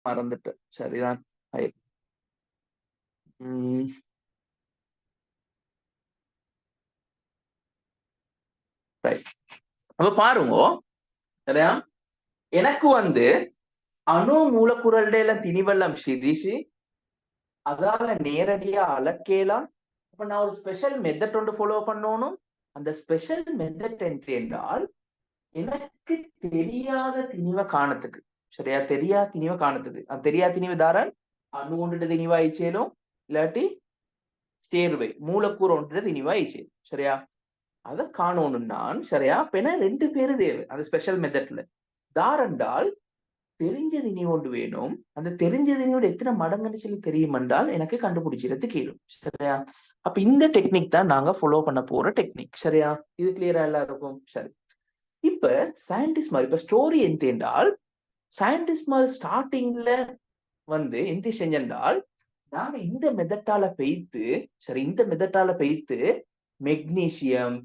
மறந்துட்டு சரிதான். அப்ப பாருங்க சரியா, எனக்கு அணு மூலக்கூறுகள திணிவெல்லாம் சிரிச்சு அதால நேரடியா அளக்கலாம். அப்ப நான் ஒரு ஸ்பெஷல் மெத்தட் ஒன்று ஃபாலோ பண்ணணும். அந்த ஸ்பெஷல் மெத்தட் என்றால் எனக்கு தெரியாத திணிவை காணத்துக்கு சரியா, தெரியாத திணிவை காணத்துக்கு அது தெரியாத திணிவு தாரன் அணு ஒன்றுட திணிவா ஆயிச்சேலும் இல்லாட்டி சேர்வை மூலக்கூறு ஒன்றுட திணிவா ஆயிச்சேலும் சரியா. அதை காணணும் நான் சரியா. அப்ப என்ன 2 பேரு தேவை அந்த ஸ்பெஷல் மெத்தட்ல. தாரண்டால் தெரிஞ்ச திணிவு ஒன்று வேணும். அந்த தெரிஞ்ச திணிவோட எத்தனை மடங்குன்னு சொல்லி தெரியும் என்றால் எனக்கு கண்டுபிடிச்சிடறது கேளும் சரியா. அப்ப இந்த டெக்னிக் தான் நாங்க ஃபாலோ பண்ண போற டெக்னிக் சரியா. இது கிளியரா எல்லாருக்கும் சரி. இப்ப சயின்டிஸ்ட் மாதிரி இப்ப ஸ்டோரி எந்த என்றால் சயின்டிஸ்ட் மாதிரி ஸ்டார்டிங்ல எந்த செஞ்சால் நாங்க இந்த மெத்தட்டால பெய்த்து சரி, இந்த மெத்தட்டால பெய்த்து மெக்னீசியம்,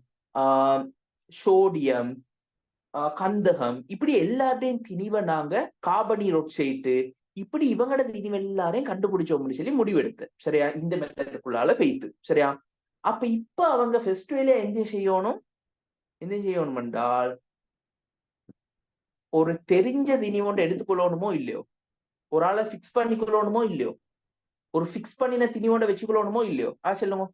சோடியம், கந்தகம் இப்படி எல்லாத்தையும் திணிவை நாங்க கார்பனீர் ஒக்சைட்டு இப்படி இவங்களோட திணிவு எல்லாரையும் கண்டுபிடிச்சோம்னு சொல்லி முடிவெடுத்து சரியா, இந்த மெத்தடுக்குள்ளால பெய்த்து சரியா. அப்ப இப்ப அவங்க ஃபெஸ்டிவலே என்ன செய்யணும் என்றால் ஒரு தெரிஞ்ச திணிவொன்று எடுத்துக்கொள்ளணுமோ இல்லையோ, ஒரு ஆளை பிக்ஸ் பண்ணிக்கொள்ளணுமோ இல்லையோ, ஒரு பிக்ஸ் பண்ணின திணிவொண்ட வச்சுக்கொள்ளணுமோ இல்லையோ. சொல்லுங்க.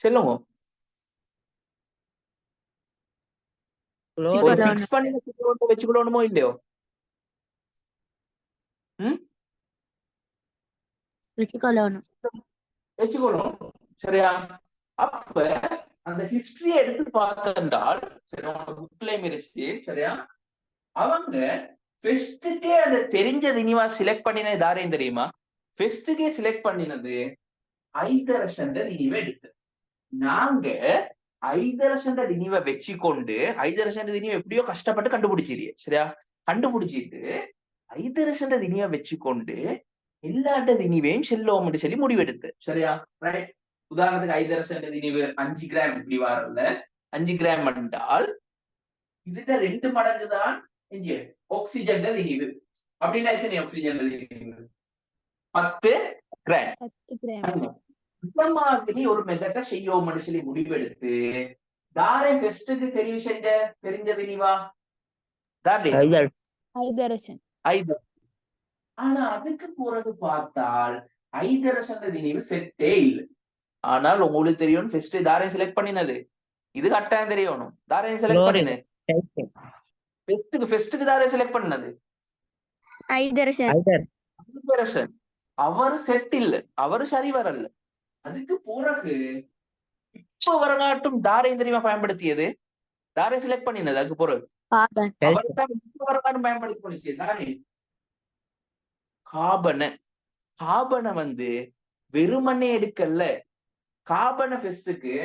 சொல்லுங்க. பிக்ஸ் பண்ணின திணிவொண்ட வச்சுக்கொள்ளணுமோ இல்லையோ. வச்சுக்கொள்ளணும் சரியா. அப்ப அந்த ஹிஸ்டரி எடுத்து பார்த்தென்றால் புக்லயும் இருந்துச்சு சரியா, அவங்க ஃபெஸ்டுக்கே அந்த தெரிஞ்ச திணிவா செலக்ட் பண்ணினது யாரையும் தெரியுமா? ஃபெஸ்டுக்கே செலக்ட் பண்ணினது ஐதரசன் திணிவை எடுத்து நாங்க ஐதரசன் திணிவை வச்சுக்கொண்டு ஐதரசன் திணிவை எப்படியோ கஷ்டப்பட்டு கண்டுபிடிச்சிரு சரியா. கண்டுபிடிச்சிட்டு ஐதரசன் திணிவை வச்சுக்கொண்டு எல்லாட்ட திணிவையும் செல்லுவோம்னு சொல்லி முடிவெடுத்து சரியா. ரைட். உதாரணத்துக்கு ஐதரசன் திணிவு 5 கிராம் இப்படி வரல, 5 கிராம் என்றால் இதுக்கு 2 மடங்கு தான் இங்கே ஆக்சிஜன் திணிவு. அப்படின்னா எத்தனை ஆக்சிஜன் திணிவு? 10 கிராம். இந்த மாதிரி ஒரு மெத்தட்டை செய்யோம்னு சொல்லி முடிவெடுத்து தாரே ஃபெஸ்டுக்கு தெரிவு செஞ்ச தெரிஞ்ச திணிவா தாரே ஐதரசன். ஆனா அதுக்கு போறது பார்த்தால் ஐதரசன் திணிவு செட்டே இல்லை. ஆனால் உங்களுக்கு தெரியும் ஃபெஸ்ட் தாரையும் செலக்ட் பண்ணினது, இது கட்டாயம் தெரியணும். தாரையும் செலக்ட் பண்ணினது ஃபெஸ்டுக்கு தாரையும் செலக்ட் பண்ணது ஐதரசன். அவரு செட் இல்ல, அவரு சரி வரல. அதுக்கு பிறகு இப்ப வரலாற்றும் தாரையும் தெரியுமா பயன்படுத்தியது, தாரையும் செலக்ட் பண்ணினது. அதுக்கு பிறகு அவர்தான் இப்ப வரலாற்றும் பயன்படுத்தி பண்ணிச்சு தாரே கார்பனை வெறுமனே எடுக்கல. கார்பனை ஃபெஸ்டுக்கு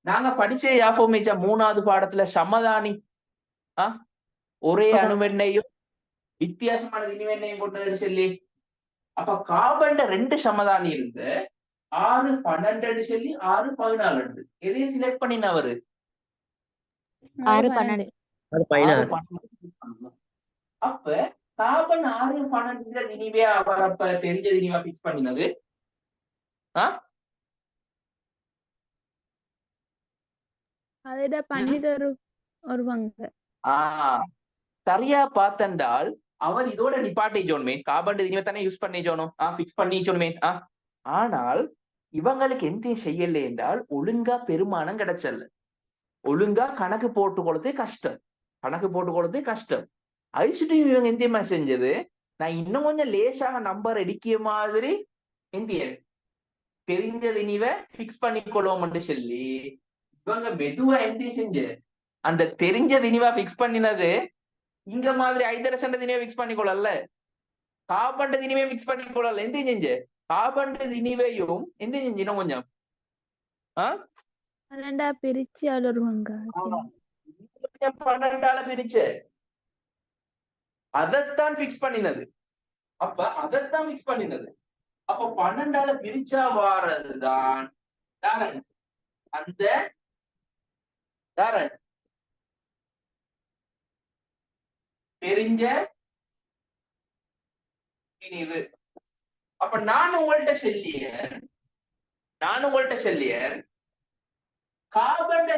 நாங்க படிச்ச யாஃபோமேஜா 3வது பாடத்துல சமதானி ஒரே அணுவெண்ணையும் வித்தியாசமான இனிவெண்ணையும் கொண்டது சொல்லி. அப்ப கார்பன் 2 சமதானி இருந்து 6 12 சொல்லி 6 14 எதையும் செலக்ட் பண்ணினவரு 6 12. அப்ப கார்பன் 6 12 நினைவே அவர் அப்ப தெரிஞ்ச நினைவா பிக்ஸ் பண்ணினது. சரியா பார்த்தென்றால் அவர் இதோட நிப்பாட்டிச்சோன்மே, கார்பன் திணிவை தானே யூஸ் பண்ணிச்சோனும், பிக்ஸ் பண்ணிச்சோனுமே. ஆனால் இவங்களுக்கு எந்த செய்யல என்றால் ஒழுங்கா பெருமானம் கிடைச்சல, ஒழுங்கா கணக்கு போட்டுக்கொள்ளதே கஷ்டம். ஐசிடி இவங்க எந்த செஞ்சது, நான் இன்னும் கொஞ்சம் லேசாக நம்பர் அடிக்கிய மாதிரி தெரிஞ்ச திணிவை பிக்ஸ் பண்ணிக்கொள்வோம் சொல்லி இவங்க மெதுவா எந்த செஞ்சு அந்த தெரிஞ்ச திணிவா பிக்ஸ் பண்ணினது இங்க மாதிரி ஐதரசன் திணிவை பிக்ஸ் பண்ணிக்கொள்ளல, கார்பன் திணிவை பிக்ஸ் பண்ணிக்கொள்ளல. எந்த செஞ்சு கார்பன் திணிவையும் எந்த செஞ்சு இன்னும் கொஞ்சம் பிரிச்சு 12 பிரிச்சு அதைத்தான் பிக்ஸ் பண்ணினது. அப்ப அதைத்தான் பிக்ஸ் பண்ணினது. அப்ப 12 பிரிச்சா வாரதுதான் அந்த யார தெரிஞ்ச திணிவு. அப்ப நான் உங்கள்கிட்ட சொல்லியேன் காபண்ட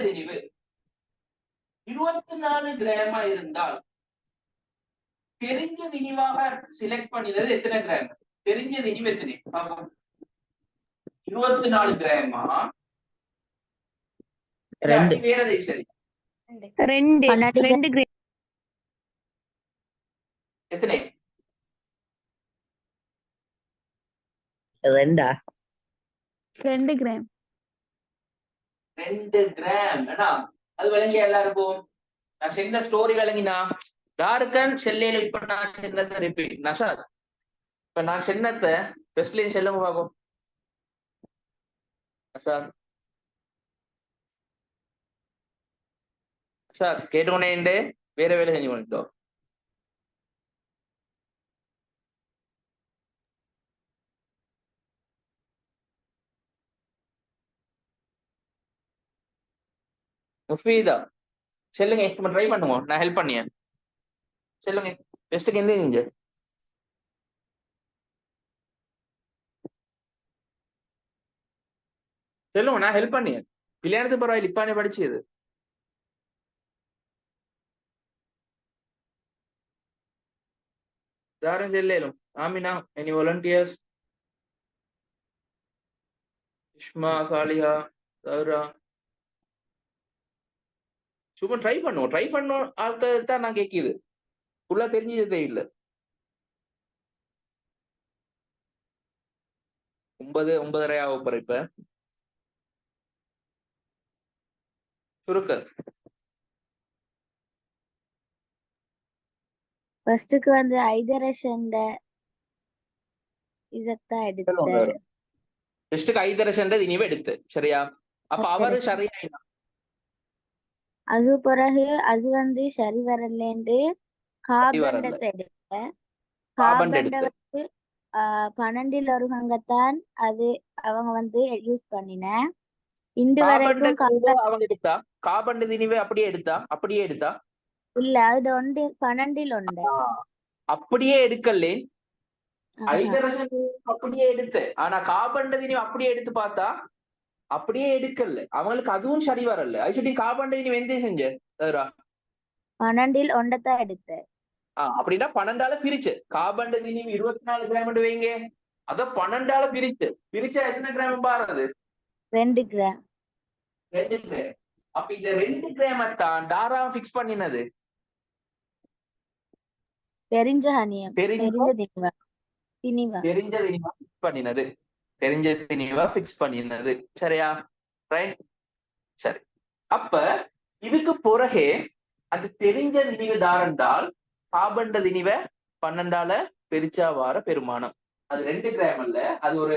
திணிவு 24 கிராமா இருந்தால் தெரிஞ்ச திணிவாக செலக்ட் பண்ணினது எத்தனை கிராம்? தெரிஞ்ச திணிவு எத்தனை? 24 கிராமா? வேற சரி 2 எத்தனை? 2 கிராம் 2 கிராம். அது விளங்கியா எல்லாருக்கும்? நான் சொன்ன ஸ்டோரி விளங்கினா யாருக்கன் செல்லையில இப்ப நான் சொன்னதை ரிப்பீட். நஷாத் இப்ப நான் சொன்னதை பெஸ்ட்லையும் செல்லுங்க பாக்கும். நஷாத் கேட்டுக்கொண்டே வேற வேலை செஞ்சு பண்ணிட்டோம். முஃபீதா சொல்லுங்க, ட்ரை பண்ணுவோம், நான் ஹெல்ப் பண்ணியேன். சொல்லுங்க டெஸ்ட்டுக்கு எந்த நீங்க சொல்லுங்க, நான் ஹெல்ப் பண்ணியேன். கல்யாணத்துக்கு பரவாயில்ல, இப்பானே படிச்சது. யாரும் செல்லும். Amina, any volunteers? இஷ்மா, சாலிஹா, சௌரா. சும்மா ட்ரை பண்ணுவோம் ஆட்கள் தான் நான் கேட்கிது. ஃபுல்லா தெரிஞ்சதே இல்லை. 9:30 ஆகும் இப்ப சுருக்க. ஃபர்ஸ்ட்க்கு வந்து ஐதரசன் இசத்தா எடுத்து டெஸ்ட்டுக்கு ஐதரசன் இனிவே எடுத்து சரியா? அப்ப அவரு சரியா அது பிறகு அது வந்து சரி வரலன்னு காபண்டத்தை எடுத்த. காபண்ட வந்து 12 ஒரு பங்கத்தான் அது அவங்க வந்து யூஸ் பண்ணின. இன்று வரைக்கும் அவங்க எடுத்தா காபண்ட திணிவே அப்படியே எடுத்தா இல்ல அது 12 உண்டு அப்படியே எடுக்கலே. ஐதரசன் அப்படியே எடுத்து, ஆனா காபண்ட திணிவு அப்படியே எடுத்து பார்த்தா அப்படியே எடுக்கல. அவங்களுக்கு அதுவும் சரி வரல. ஐசுட்டி காபண்ட திணிவு எந்த செஞ்ச 12 ஒண்டத்தான் எடுத்து. அப்படின்னா 12ஆல பிரிச்சு காபண்ட திணிவு 24 கிராம் வைங்க. அத 12ஆல பிரிச்சா எத்தனை கிராம் பாருது? 2 கிராம். 2 கிராம். அப்ப இந்த 2 கிராம் தான் டாரா பிக்ஸ் பண்ணினது. தெரிஞ்ச திணிவா பிக்ஸ் பண்ணினது சரியா? ரைட், சரி. அப்ப இதுக்கு பிறகு அது தெரிஞ்ச திணிவு தாரண்டால் காபண்ட திணிவை 12ஆல பெருச்சா வார பெருமானம். அது 2 கிராம் அல்ல, அது ஒரு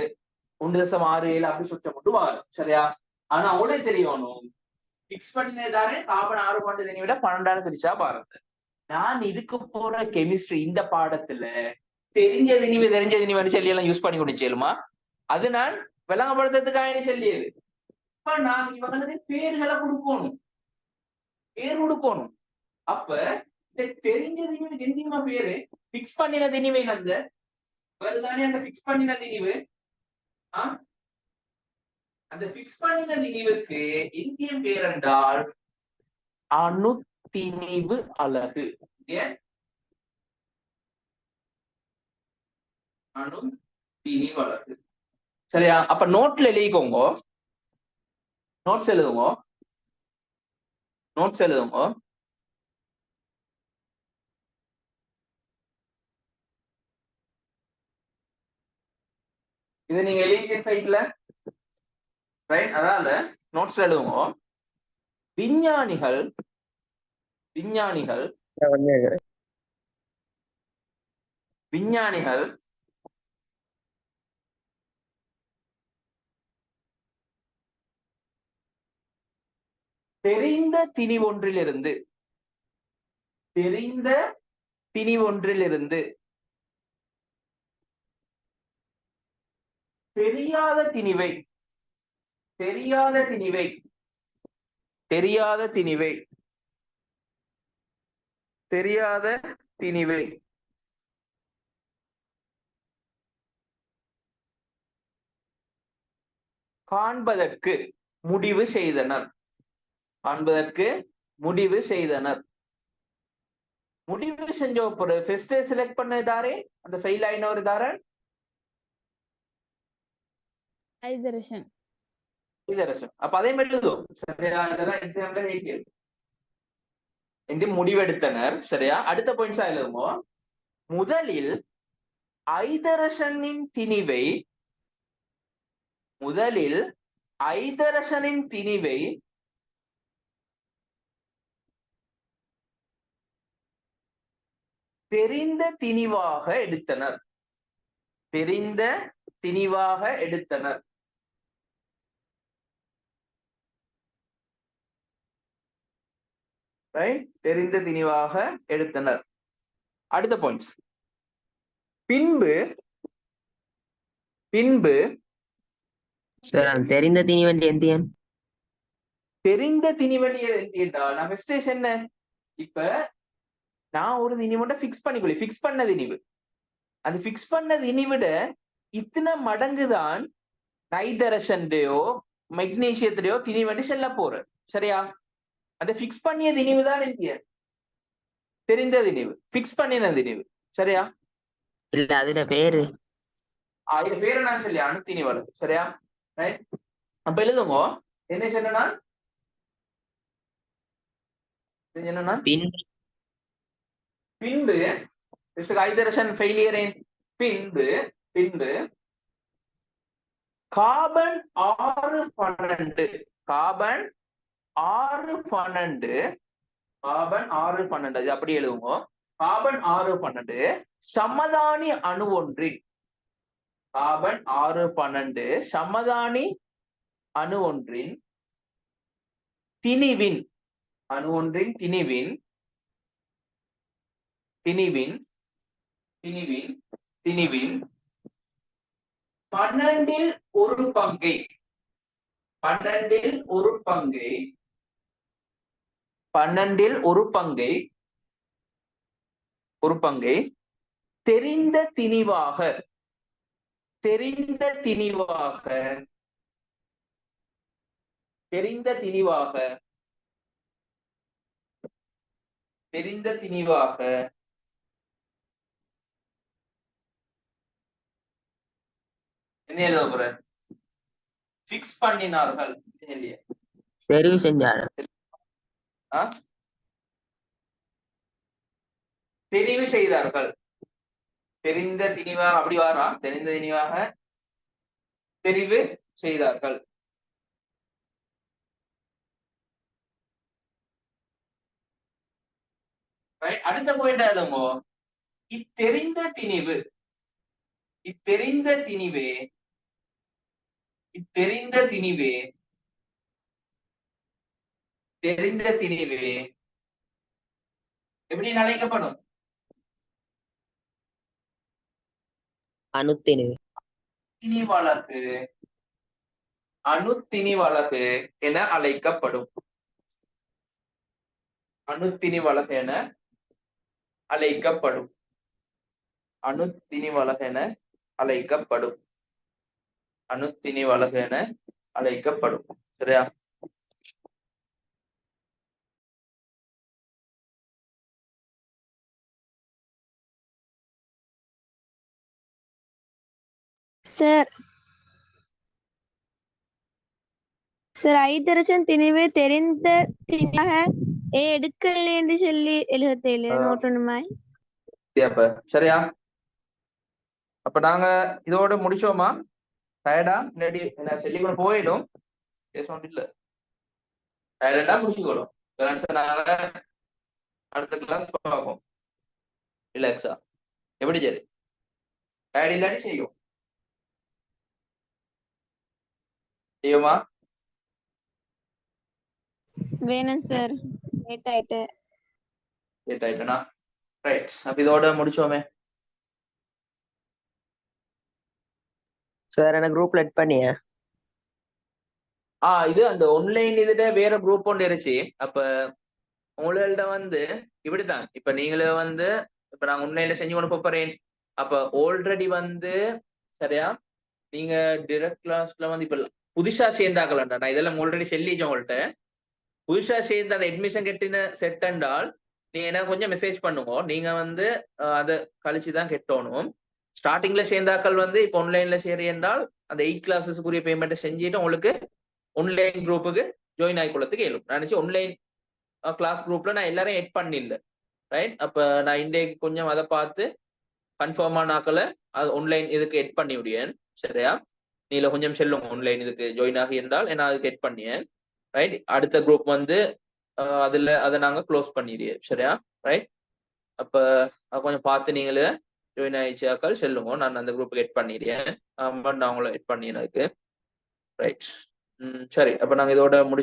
1.67 அப்படி சுத்தம் மட்டும் வாரும் சரியா? ஆனா உடனே தெரியணும் பிக்ஸ் பண்ணினதாரே காபன் 6 திணிவிட 12ஆல பிரிச்சா பாருங்க. நான் இதுக்கு போற கெமிஸ்ட்ரி இந்த பாடத்துல தெரிஞ்ச திணிவு சொல்லி எல்லாம் யூஸ் பண்ணி குடிச்சேலுமா? அது நான் விளங்கப்படுத்துறதுக்காக சொல்லியது. இப்ப நான் இவங்களுக்கு பேர்களை பேர் கொடுக்கணும். அப்ப இந்த தெரிஞ்ச திணிவு எந்திமா பேரு பிக்ஸ் பண்ணின திணிவை அந்த வருதானே அந்த பிக்ஸ் பண்ணின திணிவு. அந்த பிக்ஸ் பண்ணின திணிவுக்கு இந்திய பேர் என்றால் அணுத்திணிவு அலகு. அணுத்திணிவு அலகு சரியா? அப்ப நோட்ல எழுதிக்கோங்க, நோட்ஸ் எழுதுங்க. இது நீங்க எழுதிய சைட்ல ரைட், அதால நோட்ஸ் எழுதுங்க. விஞ்ஞானிகள் தெரிந்த திணிவொன்றிலிருந்து தெரியாத திணிவை தெரியாத திணிவை. தெரியாத திணிவை. காண்பதற்கு முடிவு செய்தனர். காண்பதற்கு முடிவு செய்தனர். முடிவு செஞ்ச ஒரு ஃபர்ஸ்ட் செலக்ட் பண்ணதாரே அந்த ஃபெயில் ஆயினவர் தாரே ஐதரசன். ஐதரசன். அப்ப அதே மாதிரி எழுதும். சரியா? இதெல்லாம் எக்ஸாம்ல கேட்கிறது. இந்த முடிவெடுத்தனர். சரியா? அடுத்த பாயிண்ட்ஸா எழுதுவோம். முதலில் ஐதரசனின் திணிவை முதலில் ஐதரசனின் திணிவை தெரிந்த திணிவாக எடுத்தனர். தெரிந்த திணிவாக எடுத்தனர். தெரிந்த திணிவாக எடுத்தனர். அடுத்த பாயிண்ட்ஸ். பின்பு பின்பு தெரிந்த திணிவண்டி எந்தியன் தெரிந்த திணிவண்டி என்றால் நான் ஃபர்ஸ்ட் என்ன இப்ப நான் ஒரு திணிவுண்ட ஃபிக்ஸ் பண்ணிக்கொள்ளி. ஃபிக்ஸ் பண்ண திணிவு. அது ஃபிக்ஸ் பண்ண திணிவிட இத்தனை மடங்குதான் நைதரசன்டையோ மெக்னீசியத்திலையோ திணிவண்டி செல்ல போற. சரியா? அந்த ஃபிக்ஸ் பண்ணிய திணிவு தான் தெரிந்த திணிவு. ஃபிக்ஸ் பண்ணின திணிவு. சரியா? இல்ல அதுல பேரு அதுல பேரு நான் சொல்லி அணுத்திணிவல். சரியா? அப்ப எழுதுங்க. என்ன சொன்னா என்னன்னா பின்பு ஐதரசன் ஃபெயிலியர் பின்பு பின்பு கார்பன் 612 கார்பன் 612 கார்பன் 612 அது அப்படி எழுதுங்க. கார்பன் 612 சமதானி அணு ஒன்றின் கார்பன் 612 சமதானி அணு ஒன்றின் திணிவின் அணு ஒன்றின் திணிவின் திணிவின் திணிவின் திணிவின் 12இல் ஒரு பங்கை 12இல் ஒரு பங்கை 12இல் ஒரு பங்கை ஒரு பங்கை தெரிந்த திணிவாக தெரிந்த திணிவாக தெரிந்த திணிவாக தெரிந்த திணிவாக என்ன எழுத போற ஃபிக்ஸ் பண்ணினார்கள். தெரிவு செஞ்சாரு. தெரிவு செய்தார்கள். தெரிந்த திணிவாக அப்படி வாரா தெரிந்த திணிவாக தெரிவு செய்தார்கள். அடுத்த பாயிண்ட் எழுதுமோ இத்தெரிந்த திணிவு இத்தெரிந்த திணிவே இத்தெரிந்த திணிவே தெரிந்த திணிவே எப்படி அழைக்கப்படும்? அணுத்திணிவு. திணிவழகு அணுத்திணிவழகு என அழைக்கப்படும். அணுத்திணிவழகு என அழைக்கப்படும். அணுத்திணிவழகு என அழைக்கப்படும். அணுத்திணிவழகு என அழைக்கப்படும். சரியா? சார் சார் ஐதரசன் திணிவு தெரிந்த திணிவாக எடுக்கல என்று சொல்லி எழுதத்தேலு நோட்டணுமாய். அப்ப சரியா? அப்ப நாங்க இதோட முடிச்சோமா? டயர்டா இல்லாடி என்ன சொல்லி கூட போயிடும். பேசணும் இல்ல டயர்டா முடிச்சுக்கணும். நாங்க அடுத்த கிளாஸ் பார்ப்போம். ரிலாக்ஸா எப்படி சரி டயர்ட் இல்லாட்டி செய்யும் செய்யுமா? வேணும் சார். லேட் ஆயிட்டு. லேட் ஆயிட்டனா? ரைட். அப்ப இதோட முடிச்சோமே. சார் எனக்கு குரூப்ல எட் பண்ணிய இது அந்த ஆன்லைன் இதுல வேற குரூப் ஒன்று இருந்துச்சு. அப்ப உங்கள்ட்ட வந்து இப்படித்தான் இப்ப நீங்களே வந்து இப்ப நான் ஆன்லைன்ல செஞ்சு கொண்டு போறேன். அப்ப ஆல்ரெடி வந்து சரியா நீங்க டிரெக்ட் கிளாஸ்ல வந்து இப்ப புதுசா சேர்ந்தாக்கலண்டா நான் இதெல்லாம் ஆல்ரெடி சொல்லிச்சேன் உங்கள்ட்ட. புதுசா சேர்ந்து அந்த அட்மிஷன் கெட்டின செட் என்றால் நீங்க எனக்கு கொஞ்சம் மெசேஜ் பண்ணுங்க. நீங்க வந்து அதை கழிச்சுதான் கெட்டணும். ஸ்டார்டிங்ல சேர்ந்தாக்கள் வந்து இப்ப ஆன்லைன்ல சேரி என்றால் அந்த 8 கிளாஸஸ்க்குரிய பேமெண்ட்டை செஞ்சுட்டு உங்களுக்கு ஆன்லைன் குரூப்புக்கு ஜாயின் ஆகிக்கொள்ளத்துக்கு இயலும். நான் நினைச்சு ஆன்லைன் கிளாஸ் குரூப்ல நான் எல்லாரும் எட் பண்ணில்ல. ரைட். அப்ப நான் இன்றைக்கு கொஞ்சம் அதை பார்த்து கன்ஃபார்மான ஆக்களை அது ஆன்லைன் இதுக்கு எட் பண்ணி விடுவேன். சரியா நீல கொஞ்சம் செல்லும் ஆன்லைன் இதுக்கு ஜாயின் ஆகி என்றால் நான் அதுக்கு எட் பண்ணியேன். ரைட். அடுத்த குரூப் வந்து அதுல அதை நாங்க க்ளோஸ் பண்ணிடுவோம். சரியா ரைட். அப்ப கொஞ்சம் பார்த்து நீங்களே ஜாயின் ஆயிடுச்சாக்கள் செல்லுங்க. நான் அந்த குரூப்புக்கு எட் பண்ணிடுறேன். நான் உங்களை எட் பண்ணினதுக்கு ரைட். சரி அப்ப நாங்க இதோட முடிச்சு